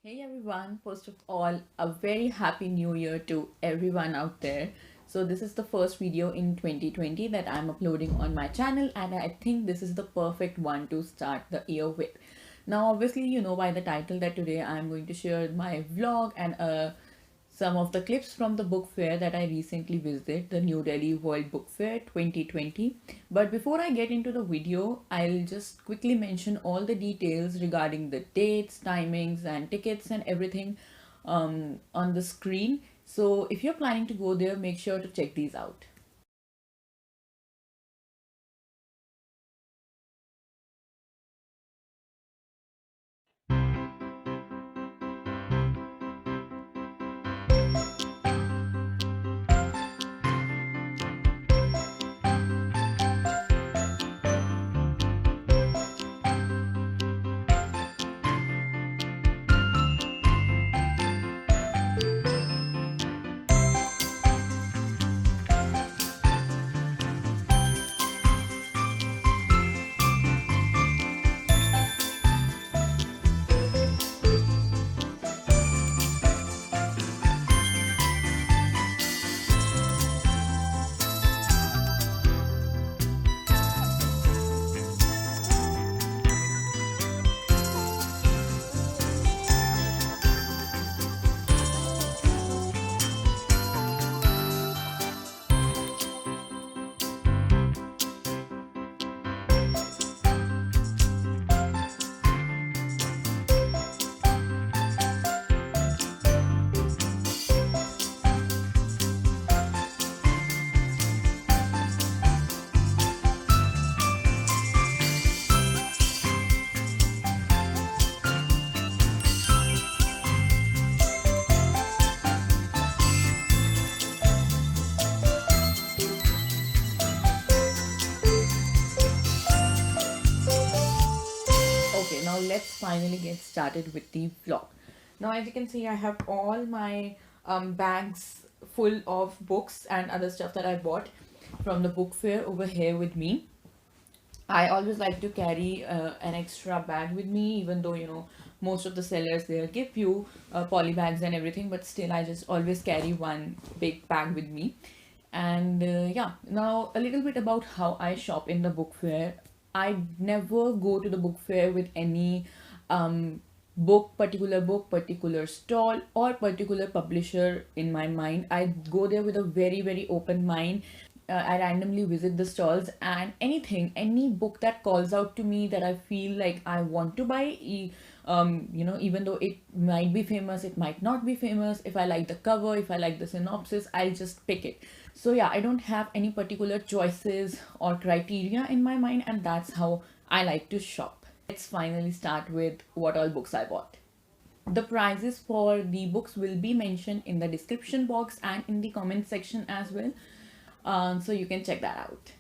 Hey everyone, first of all, a very happy new year to everyone out there. So, this is the first video in 2020 that I'm uploading on my channel, and I think this is the perfect one to start the year with. Now, obviously, you know by the title that today I'm going to share my vlog and some of the clips from the book fair that I recently visited, the New Delhi World Book Fair 2020. But before I get into the video, I'll just quickly mention all the details regarding the dates, timings, and tickets and everything on the screen. So if you're planning to go there, make sure to check these out. Okay, now let's finally get started with the vlog. Now, as you can see, I have all my bags full of books and other stuff that I bought from the book fair over here with me. I always like to carry an extra bag with me, even though most of the sellers there give you poly bags and everything, but still I just always carry one big bag with me. And yeah, now a little bit about how I shop in the book fair. I never go to the book fair with any um, particular stall, or particular publisher in my mind. I go there with a very open mind. I randomly visit the stalls, and any book that calls out to me that I feel like I want to buy, even though it might be famous, it might not be famous. If I like the cover, if I like the synopsis, I'll just pick it. So yeah, I don't have any particular choices or criteria in my mind, and that's how I like to shop. Let's finally start with what all books I bought. The prices for the books will be mentioned in the description box and in the comment section as well. So you can check that out.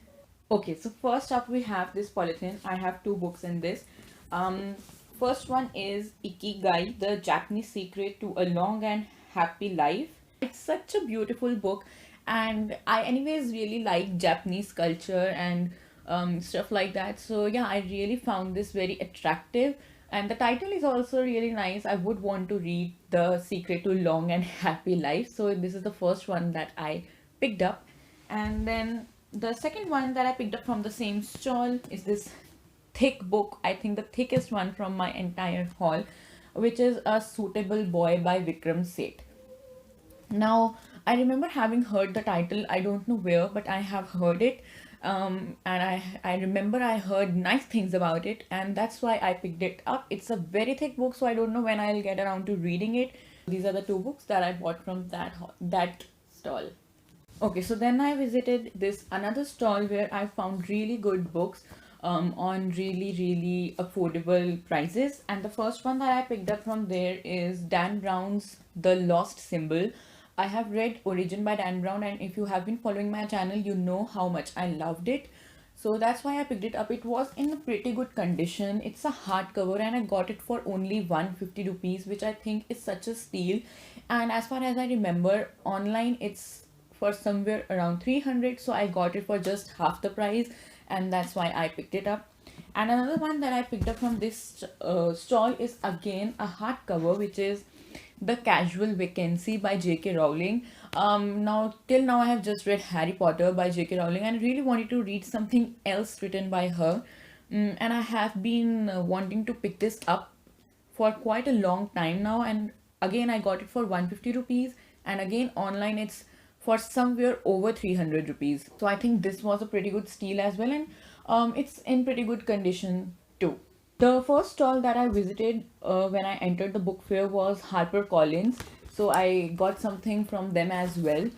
Okay, so first up we have this polythene. I have two books in this. Um, First one is Ikigai, the Japanese secret to a long and happy life. It's such a beautiful book, and I anyways really like Japanese culture and stuff like that. So yeah, I really found this very attractive, and the title is also really nice. I would want to read The Secret to Long and Happy Life. So this is the first one that I picked up. And then the second one that I picked up from the same stall is this thick book, I think the thickest one from my entire haul, which is A Suitable Boy by Vikram Seth. Now, I remember having heard the title, I don't know where, but I have heard it. And I remember I heard nice things about it, and that's why I picked it up. It's a very thick book, so I don't know when I'll get around to reading it. These are the two books that I bought from that stall. Okay, so then I visited this another stall where I found really good books on really affordable prices. And the first one that I picked up from there is Dan Brown's The Lost Symbol. I have read Origin by Dan Brown, and if you have been following my channel, you know how much I loved it. So that's why I picked it up. It was in a pretty good condition. It's a hardcover, and I got it for only 150 rupees, which I think is such a steal. And as far as I remember, online it's for somewhere around 300, so I got it for just half the price, and that's why I picked it up. And another one that I picked up from this stall is again a hardcover, which is The Casual Vacancy by J.K. Rowling. Now, till now, I have just read Harry Potter by J.K. Rowling, and I really wanted to read something else written by her. And I have been wanting to pick this up for quite a long time now. And again, I got it for 150 rupees, and again, online, it's for somewhere over 300 rupees. So I think this was a pretty good steal as well, and it's in pretty good condition too. The first stall that I visited when I entered the book fair was HarperCollins. So I got something from them as well.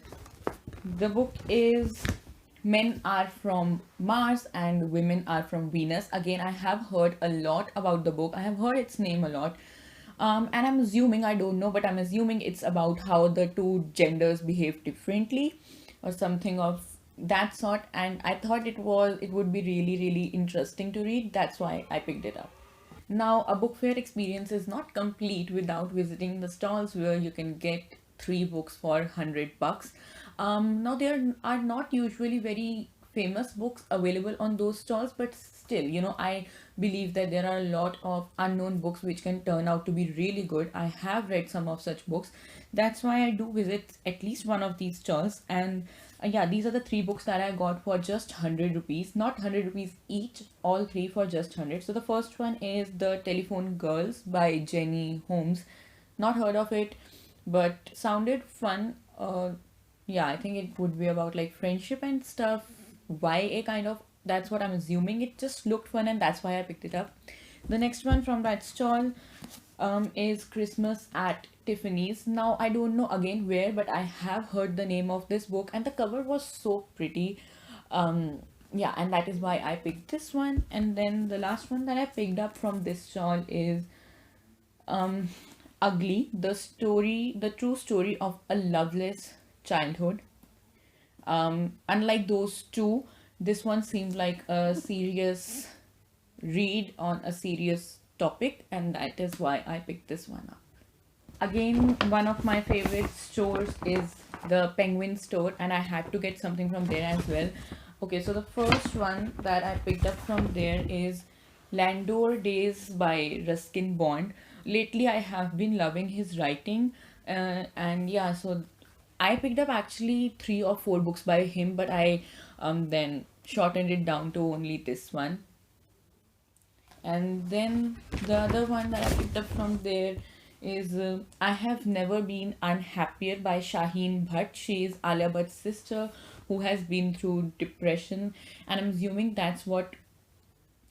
The book is Men Are From Mars and Women Are From Venus. Again, I have heard a lot about the book. I have heard its name a lot. And I'm assuming, I don't know, but I'm assuming it's about how the two genders behave differently or something of that sort. And I thought it would be really, really interesting to read. That's why I picked it up. Now, a book fair experience is not complete without visiting the stalls where you can get three books for 100 bucks. Now, there are not usually very famous books available on those stalls, but still, I believe that there are a lot of unknown books which can turn out to be really good. I have read some of such books. That's why I do visit at least one of these stalls. And yeah, these are the three books that I got for just 100 rupees, not 100 rupees each, all three for just 100. So the first one is The Telephone Girls by Jenny Holmes. Not heard of it, but sounded fun. Yeah, I think it would be about like friendship and stuff, YA kind of. That's what I'm assuming. It just looked fun, and that's why I picked it up. The next one from that stall is Christmas at Tiffany's. Now, I don't know again where, but I have heard the name of this book, and the cover was so pretty. Yeah, and that is why I picked this one. And then the last one that I picked up from this stall is Ugly, the true story of a loveless childhood. Unlike those two, this one seemed like a serious read on a serious topic, and that is why I picked this one up. Again, one of my favorite stores is the Penguin store, and I had to get something from there as well. Okay, so the first one that I picked up from there is Landour Days by Ruskin Bond. Lately, I have been loving his writing, and yeah, so I picked up actually 3 or 4 books by him, but I then shortened it down to only this one. And then the other one that I picked up from there is I Have Never Been Unhappier by Shaheen Bhatt. She is Alia Bhatt's sister who has been through depression, and I'm assuming that's what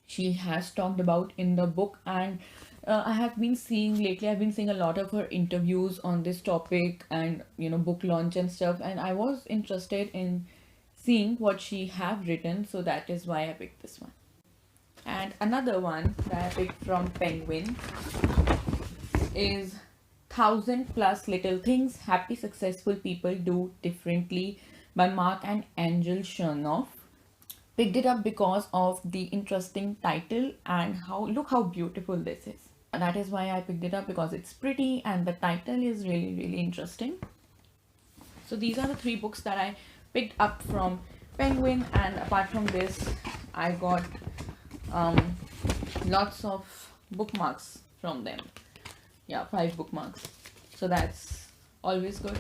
she has talked about in the book. And I've been seeing a lot of her interviews on this topic and book launch and stuff, and I was interested in seeing what she have written, so that is why I picked this one. And another one that I picked from Penguin is 1000+ Little Things Happy Successful People Do Differently by Mark and Angel Chernoff. Picked it up because of the interesting title and look how beautiful this is. That is why I picked it up, because it's pretty and the title is really, really interesting. So these are the 3 books that I picked up from Penguin, and apart from this, I got lots of bookmarks from them. Yeah, 5 bookmarks. So that's always good.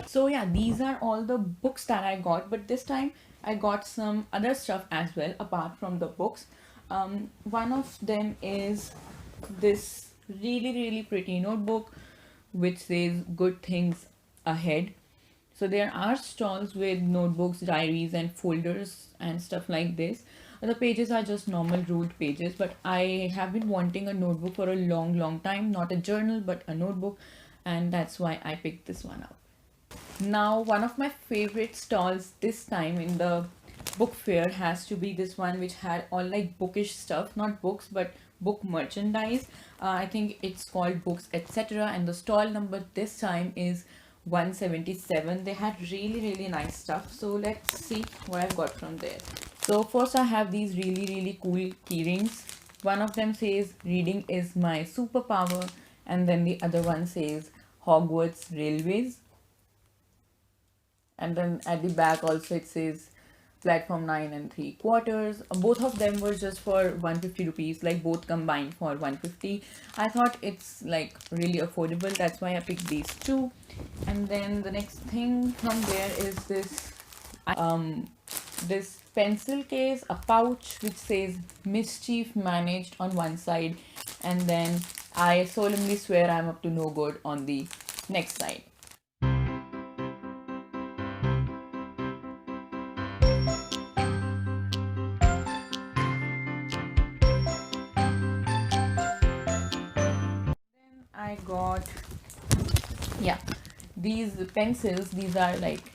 So yeah, these are all the books that I got, but this time I got some other stuff as well apart from the books. One of them is this really, really pretty notebook which says Good Things Ahead. So there are stalls with notebooks, diaries and folders and stuff like this. The pages are just normal ruled pages, but I have been wanting a notebook for a long, long time. Not a journal, but a notebook, and that's why I picked this one up. Now, one of my favorite stalls this time in the book fair has to be this one, which had all like bookish stuff, not books, but book merchandise. I think it's called Books Etc. And the stall number this time is 177. They had really, really nice stuff. So let's see what I've got from there. So first I have these really, really cool keyrings. One of them says reading is my superpower, and then the other one says Hogwarts Railways. And then at the back also it says platform 9 3/4. Both of them were just for 150 rupees, like both combined for 150. I thought it's like really affordable, that's why I picked these two. And then the next thing from there is um this pencil case, a pouch which says mischief managed on one side, and then I solemnly swear I'm up to no good on the next side. I got, yeah, these pencils. These are like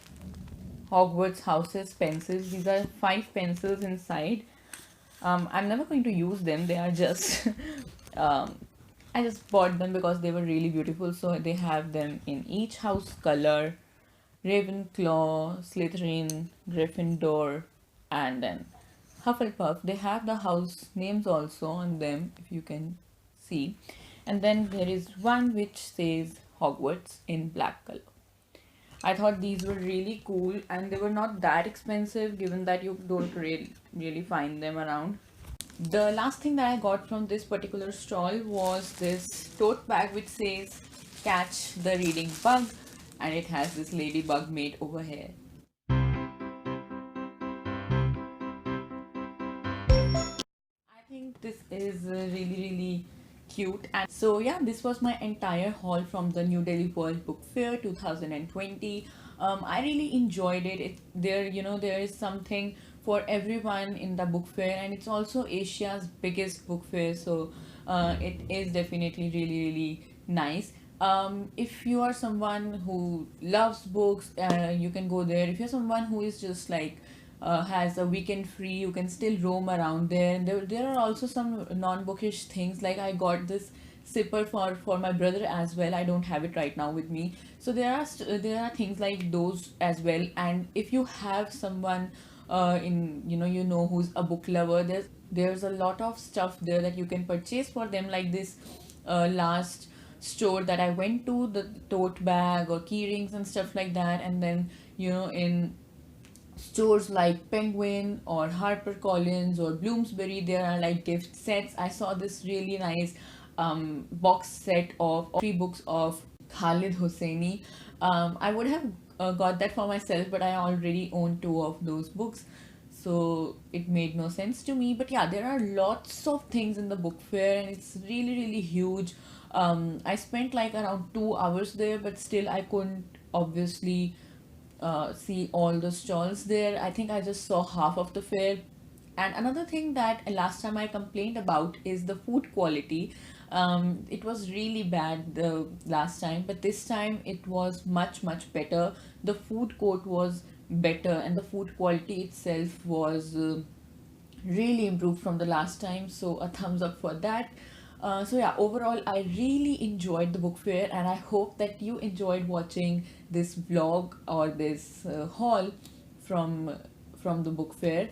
Hogwarts houses pencils. These are 5 pencils inside. I'm never going to use them. They are just um, I just bought them because they were really beautiful. So they have them in each house color: Ravenclaw, Slytherin, Gryffindor, and then Hufflepuff. They have the house names also on them, if you can see. And then there is one which says Hogwarts in black color. I thought these were really cool, and they were not that expensive given that you don't really find them around. The last thing that I got from this particular stall was this tote bag which says catch the reading bug, and it has this ladybug mate over here. I think this is really cute. And so yeah, this was my entire haul from the New Delhi World Book Fair 2020. I really enjoyed it. There is something for everyone in the book fair, and it's also Asia's biggest book fair, so it is definitely really nice. If you are someone who loves books, you can go there. If you're someone who is just like has a weekend free, you can still roam around there. And there are also some non-bookish things, like I got this zipper for my brother as well. I don't have it right now with me, so there are things like those as well. And if you have someone in who's a book lover, there's a lot of stuff there that you can purchase for them, like this last store that I went to, the tote bag or key rings and stuff like that. And then in stores like Penguin or HarperCollins or Bloomsbury, there are like gift sets. I saw this really nice box set of 3 books of Khalid Hosseini. I would have got that for myself, but I already own 2 of those books, so it made no sense to me. But yeah, there are lots of things in the book fair, and it's really huge. I spent like around 2 hours there, but still I couldn't obviously see all the stalls there. I think I just saw half of the fair. And another thing that last time I complained about is the food quality. It was really bad the last time, but this time it was much better. The food court was better, and the food quality itself was really improved from the last time. So a thumbs up for that. So yeah, overall I really enjoyed the book fair, and I hope that you enjoyed watching this vlog or this haul from the book fair.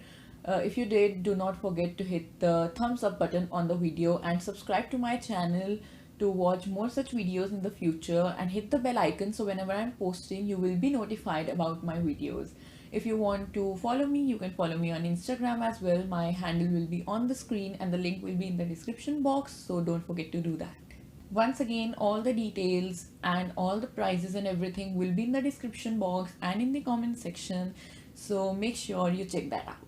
If you did, do not forget to hit the thumbs up button on the video and subscribe to my channel to watch more such videos in the future, and hit the bell icon so whenever I'm posting you will be notified about my videos. If you want to follow me, you can follow me on Instagram as well. My handle will be on the screen and the link will be in the description box, so don't forget to do that. Once again, all the details and all the prices and everything will be in the description box and in the comment section, so make sure you check that out.